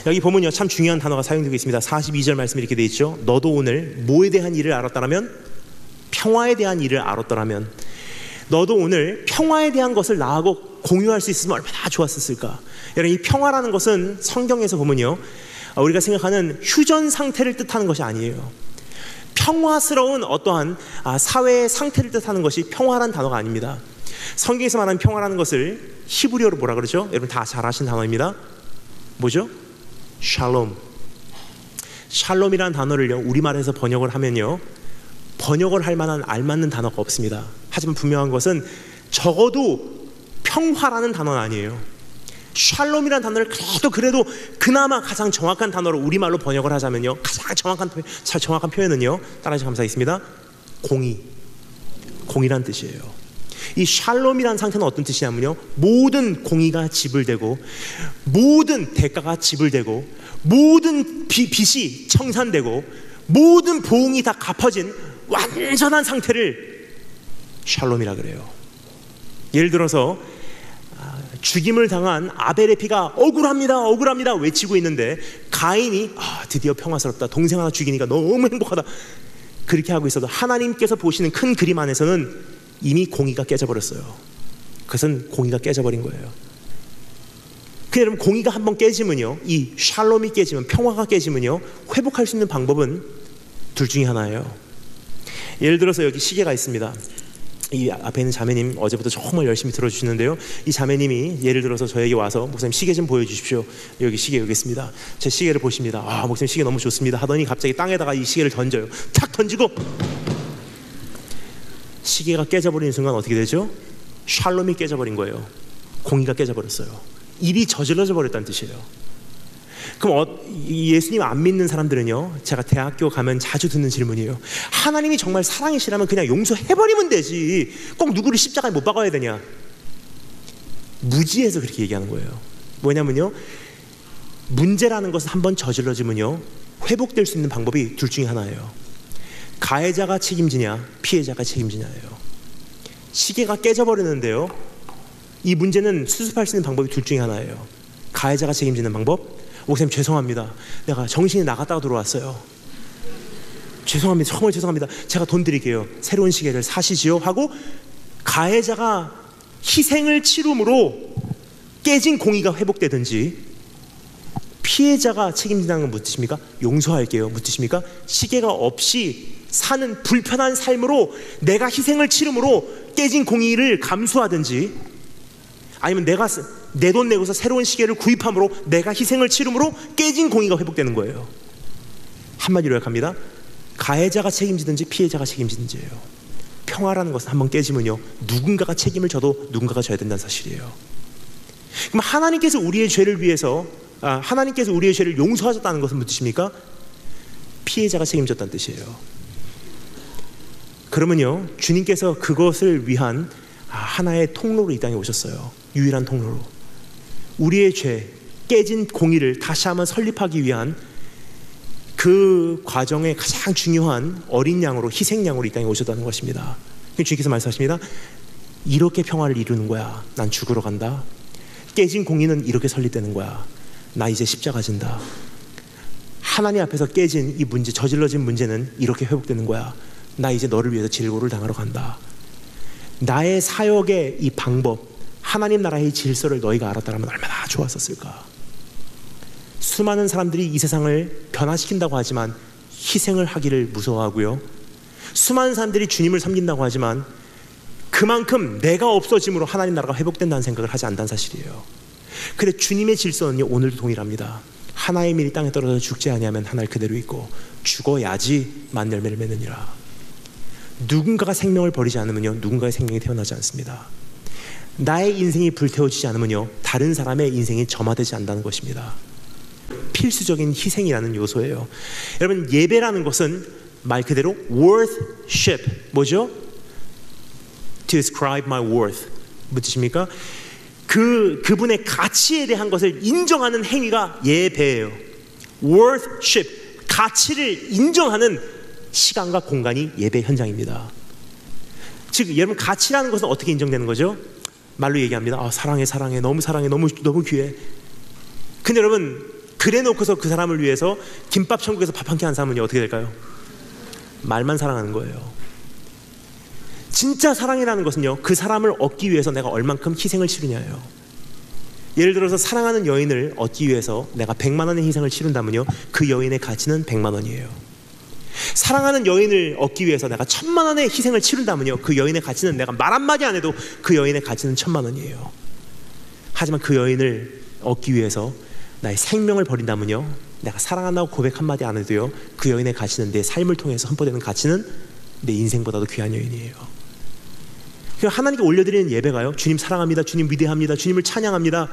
여기 보면요, 참 중요한 단어가 사용되고 있습니다. 42절 말씀이 이렇게 되어 있죠. 너도 오늘 뭐에 대한 일을 알았더라면? 평화에 대한 일을 알았더라면. 너도 오늘 평화에 대한 것을 나하고 공유할 수 있으면 얼마나 좋았을까. 여러분, 이 평화라는 것은 성경에서 보면요, 우리가 생각하는 휴전 상태를 뜻하는 것이 아니에요. 평화스러운 어떠한 사회의 상태를 뜻하는 것이 평화란 단어가 아닙니다. 성경에서 말하는 평화라는 것을 히브리어로 뭐라 그러죠? 여러분 다 잘 아시는 단어입니다. 뭐죠? 샬롬. 샬롬이라는 단어를요, 우리말에서 번역을 하면요, 번역을 할 만한 알맞는 단어가 없습니다. 하지만 분명한 것은 적어도 평화라는 단어는 아니에요. 샬롬이라는 단어를 그래도 그나마 가장 정확한 단어로 우리말로 번역을 하자면요, 가장 정확한 표현은요, 따라서 감사하겠습니다. 공의란 뜻이에요. 이 샬롬이라는 상태는 어떤 뜻이냐면요, 모든 공의가 지불되고, 모든 대가가 지불되고, 모든 빚이 청산되고, 모든 보응이 다 갚아진 완전한 상태를 샬롬이라 그래요. 예를 들어서 죽임을 당한 아벨의 피가 억울합니다 외치고 있는데, 가인이 드디어 평화스럽다, 동생 하나 죽이니까 너무 행복하다, 그렇게 하고 있어도 하나님께서 보시는 큰 그림 안에서는 이미 공의가 깨져버렸어요. 그것은 공의가 깨져버린 거예요. 여러분, 공의가 한번 깨지면요, 이 샬롬이 깨지면, 평화가 깨지면요, 회복할 수 있는 방법은 둘 중에 하나예요. 예를 들어서 여기 시계가 있습니다. 이 앞에 있는 자매님 어제부터 정말 열심히 들어주시는데요, 이 자매님이 예를 들어서 저에게 와서, 목사님 시계 좀 보여주십시오. 여기 시계 여기 있습니다. 제 시계를 보십니다. 목사님 시계 너무 좋습니다 하더니 갑자기 땅에다가 이 시계를 던져요. 탁 던지고 시계가 깨져버리는 순간 어떻게 되죠? 샬롬이 깨져버린 거예요. 공의가 깨져버렸어요. 일이 저질러져 버렸다는 뜻이에요. 그럼 예수님 안 믿는 사람들은요, 제가 대학교 가면 자주 듣는 질문이에요. 하나님이 정말 사랑이시라면 그냥 용서해버리면 되지, 꼭 누구를 십자가에 못 박아야 되냐. 무지해서 그렇게 얘기하는 거예요. 뭐냐면요, 문제라는 것은 한번 저질러지면요, 회복될 수 있는 방법이 둘 중에 하나예요. 가해자가 책임지냐, 피해자가 책임지냐예요. 시계가 깨져버리는데요, 이 문제는 수습할 수 있는 방법이 둘 중에 하나예요. 가해자가 책임지는 방법, 목사님 죄송합니다, 내가 정신이 나갔다가 들어왔어요, 죄송합니다, 정말 죄송합니다, 제가 돈 드릴게요, 새로운 시계를 사시지요 하고 가해자가 희생을 치름으로 깨진 공의가 회복되든지, 피해자가 책임진다는 건 무슨 뜻입니까? 용서할게요 무슨 뜻입니까? 시계가 없이 사는 불편한 삶으로 내가 희생을 치름으로 깨진 공의를 감수하든지, 아니면 내가 내 돈 내고서 새로운 시계를 구입함으로 내가 희생을 치름으로 깨진 공의가 회복되는 거예요. 한마디로 요약합니다. 가해자가 책임지든지 피해자가 책임지든지예요. 평화라는 것은 한번 깨지면요, 누군가가 책임을 져도 누군가가 져야 된다는 사실이에요. 그럼 하나님께서 우리의 죄를 위해서 하나님께서 우리의 죄를 용서하셨다는 것은 무슨 뜻입니까? 피해자가 책임졌다는 뜻이에요. 그러면요, 주님께서 그것을 위한 하나의 통로로 이 땅에 오셨어요. 유일한 통로로. 우리의 죄, 깨진 공의를 다시 한번 설립하기 위한 그 과정의 가장 중요한 어린 양으로, 희생양으로 이 땅에 오셨다는 것입니다. 주님께서 말씀하십니다. 이렇게 평화를 이루는 거야. 난 죽으러 간다. 깨진 공의는 이렇게 설립되는 거야. 나 이제 십자가 진다. 하나님 앞에서 깨진 이 문제, 저질러진 문제는 이렇게 회복되는 거야. 나 이제 너를 위해서 질고를 당하러 간다. 나의 사역의 이 방법, 하나님 나라의 질서를 너희가 알았다면 얼마나 좋았었을까. 수많은 사람들이 이 세상을 변화시킨다고 하지만 희생을 하기를 무서워하고요, 수많은 사람들이 주님을 섬긴다고 하지만 그만큼 내가 없어짐으로 하나님 나라가 회복된다는 생각을 하지 않다는 사실이에요. 그런데 주님의 질서는요, 오늘도 동일합니다. 하나의 밀이 땅에 떨어져 죽지 아니하면 하늘 그대로 있고 죽어야지 만열매를 맺느니라. 누군가가 생명을 버리지 않으면요, 누군가의 생명이 태어나지 않습니다. 나의 인생이 불태워지지 않으면요, 다른 사람의 인생이 점화되지 않는다는 것입니다. 필수적인 희생이라는 요소예요. 여러분, 예배라는 것은 말 그대로 worship, 뭐죠? To describe my worth. 무슨 뜻입니까? 그분의 가치에 대한 것을 인정하는 행위가 예배예요. worship, 가치를 인정하는 시간과 공간이 예배 현장입니다. 즉, 여러분, 가치라는 것은 어떻게 인정되는 거죠? 말로 얘기합니다. 사랑해, 사랑해, 너무 사랑해, 너무 귀해. 근데 여러분, 그래 놓고서 그 사람을 위해서 김밥 천국에서 밥 한 끼 한 사람은 어떻게 될까요? 말만 사랑하는 거예요. 진짜 사랑이라는 것은요, 그 사람을 얻기 위해서 내가 얼만큼 희생을 치르냐예요. 예를 들어서 사랑하는 여인을 얻기 위해서 내가 100만 원의 희생을 치른다면요, 그 여인의 가치는 100만 원이에요. 사랑하는 여인을 얻기 위해서 내가 1000만 원의 희생을 치른다면요, 그 여인의 가치는 내가 말 한마디 안 해도 그 여인의 가치는 1000만 원이에요. 하지만 그 여인을 얻기 위해서 나의 생명을 버린다면요, 내가 사랑한다고 고백 한마디 안 해도요, 그 여인의 가치는, 내 삶을 통해서 선포되는 가치는 내 인생보다도 귀한 여인이에요. 하나님께 올려드리는 예배가요, 주님 사랑합니다, 주님 위대합니다, 주님을 찬양합니다,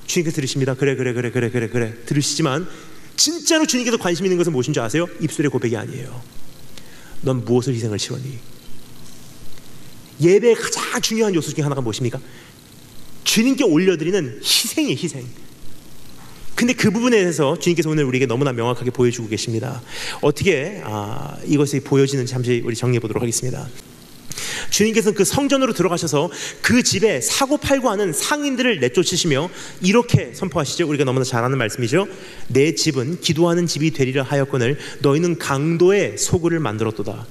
주님께서 들으십니다. 그래 들으시지만 진짜로 주님께서 관심 있는 것은 무엇인 줄 아세요? 입술의 고백이 아니에요. 넌 무엇을 희생을 치르니? 예배의 가장 중요한 요소 중에 하나가 무엇입니까? 주님께 올려드리는 희생이에요, 희생. 근데 그 부분에 대해서 주님께서 오늘 우리에게 너무나 명확하게 보여주고 계십니다. 어떻게 이것이 보여지는지 잠시 우리 정리해 보도록 하겠습니다. 주님께서는 그 성전으로 들어가셔서 그 집에 사고팔고 하는 상인들을 내쫓으시며 이렇게 선포하시죠. 우리가 너무나 잘 아는 말씀이죠. 내 집은 기도하는 집이 되리라 하였거늘 너희는 강도의 소굴을 만들었도다.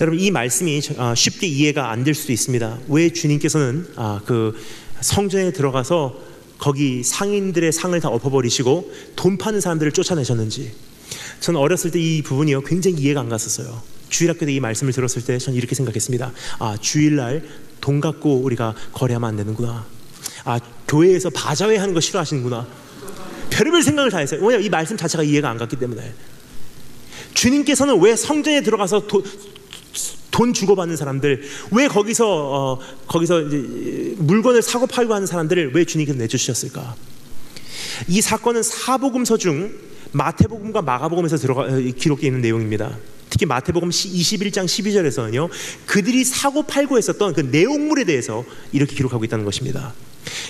여러분, 이 말씀이 쉽게 이해가 안 될 수도 있습니다. 왜 주님께서는 그 성전에 들어가서 거기 상인들의 상을 다 엎어버리시고 돈 파는 사람들을 쫓아내셨는지, 저는 어렸을 때 이 부분이요 굉장히 이해가 안 갔었어요. 주일학교 때 이 말씀을 들었을 때 저는 이렇게 생각했습니다. 주일날 돈 갖고 우리가 거래하면 안 되는구나. 교회에서 바자회 하는 거 싫어하시는구나. 별의별 생각을 다 했어요. 왜냐하면 이 말씀 자체가 이해가 안 갔기 때문에. 주님께서는 왜 성전에 들어가서 돈 주고받는 사람들, 왜 거기서 이제 물건을 사고 팔고 하는 사람들을 왜 주님께서 내주셨을까? 이 사건은 사복음서 중 마태복음과 마가복음에서 기록되어 있는 내용입니다. 특히 마태복음 21장 12절에서는요, 그들이 사고 팔고 했었던 그 내용물에 대해서 이렇게 기록하고 있다는 것입니다.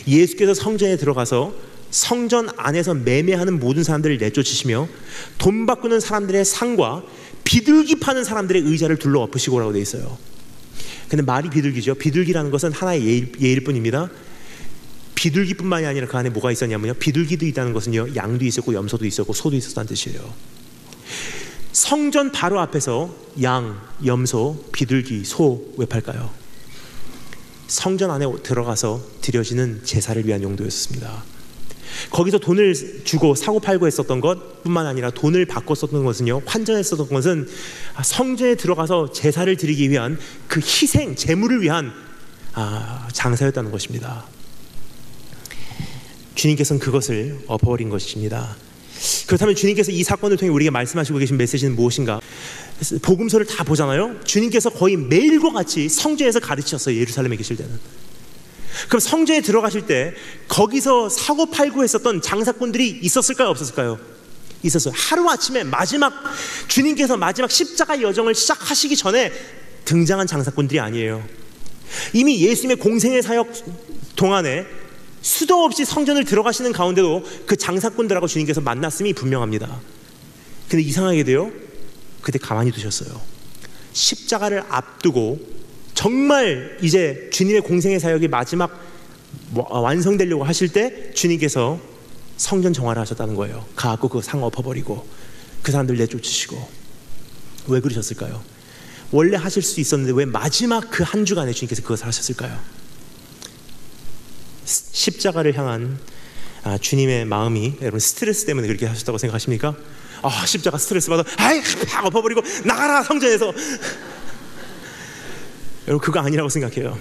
예수께서 성전에 들어가서 성전 안에서 매매하는 모든 사람들을 내쫓으시며 돈 바꾸는 사람들의 상과 비둘기 파는 사람들의 의자를 둘러 엎으시고라고 되어 있어요. 근데 말이 비둘기죠. 비둘기라는 것은 하나의 예일 뿐입니다. 비둘기뿐만이 아니라 그 안에 뭐가 있었냐면요, 비둘기도 있다는 것은요, 양도 있었고 염소도 있었고 소도 있었다는 뜻이에요. 성전 바로 앞에서 양, 염소, 비둘기, 소 왜 팔까요? 성전 안에 들어가서 드려지는 제사를 위한 용도였습니다. 거기서 돈을 주고 사고 팔고 했었던 것 뿐만 아니라 돈을 바꿔 썼던 것은요, 환전했었던 것은 성전에 들어가서 제사를 드리기 위한 그 희생, 제물을 위한 장사였다는 것입니다. 주님께서는 그것을 엎어버린 것입니다. 그렇다면 주님께서 이 사건을 통해 우리에게 말씀하시고 계신 메시지는 무엇인가? 복음서를 다 보잖아요. 주님께서 거의 매일과 같이 성전에서 가르치셨어요. 예루살렘에 계실 때는. 그럼 성전에 들어가실 때 거기서 사고 팔고 했었던 장사꾼들이 있었을까요, 없었을까요? 있었어요. 하루아침에 주님께서 마지막 십자가 여정을 시작하시기 전에 등장한 장사꾼들이 아니에요. 이미 예수님의 공생의 사역 동안에 수도 없이 성전을 들어가시는 가운데도 그 장사꾼들하고 주님께서 만났음이 분명합니다. 근데 이상하게도요, 그때 가만히 두셨어요. 십자가를 앞두고 정말 이제 주님의 공생의 사역이 마지막 완성되려고 하실 때 주님께서 성전 정화를 하셨다는 거예요. 가갖고 그 상 엎어버리고 그 사람들 내쫓으시고. 왜 그러셨을까요? 원래 하실 수 있었는데 왜 마지막 그 한 주간에 주님께서 그것을 하셨을까요? 십자가를 향한 주님의 마음이, 여러분, 스트레스 때문에 그렇게 하셨다고 생각하십니까? 십자가 스트레스 받아 팍 엎어버리고 나가라 성전에서. 여러분, 그거 아니라고 생각해요.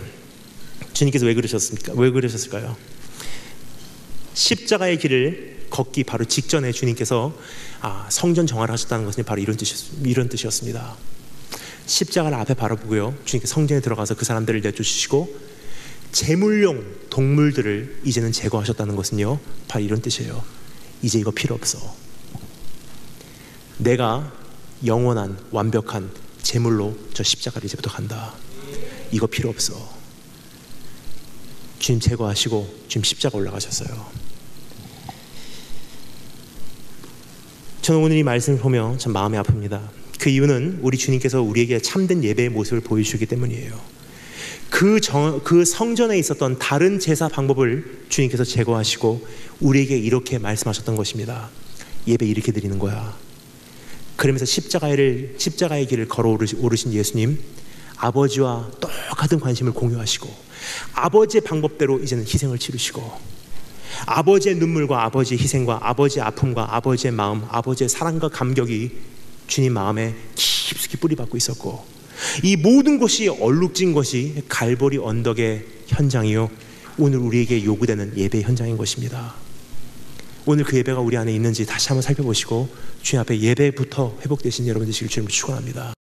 주님께서 왜 그러셨습니까? 왜 그러셨을까요? 십자가의 길을 걷기 바로 직전에 주님께서 성전 정화를 하셨다는 것은 바로 이런 뜻이었습니다. 십자가를 앞에 바라보고요, 주님께서 성전에 들어가서 그 사람들을 내쫓으시고 제물용 동물들을 이제는 제거하셨다는 것은요, 바로 이런 뜻이에요. 이제 이거 필요 없어. 내가 영원한 완벽한 제물로 저 십자가를 이제부터 간다. 이거 필요 없어. 주님 제거하시고 주님 십자가 올라가셨어요. 저는 오늘 이 말씀을 보며 참 마음이 아픕니다. 그 이유는 우리 주님께서 우리에게 참된 예배의 모습을 보여주시기 때문이에요. 그 성전에 있었던 다른 제사 방법을 주님께서 제거하시고 우리에게 이렇게 말씀하셨던 것입니다. 예배 이렇게 드리는 거야. 그러면서 십자가의 길을 걸어 오르신 예수님, 아버지와 똑같은 관심을 공유하시고 아버지의 방법대로 이제는 희생을 치르시고 아버지의 눈물과 아버지의 희생과 아버지의 아픔과 아버지의 마음, 아버지의 사랑과 감격이 주님 마음에 깊숙이 뿌리박고 있었고, 이 모든 것이 얼룩진 것이 갈보리 언덕의 현장이요, 오늘 우리에게 요구되는 예배의 현장인 것입니다. 오늘 그 예배가 우리 안에 있는지 다시 한번 살펴보시고 주님 앞에 예배부터 회복되신 여러분 되시길 주님으로 축원합니다.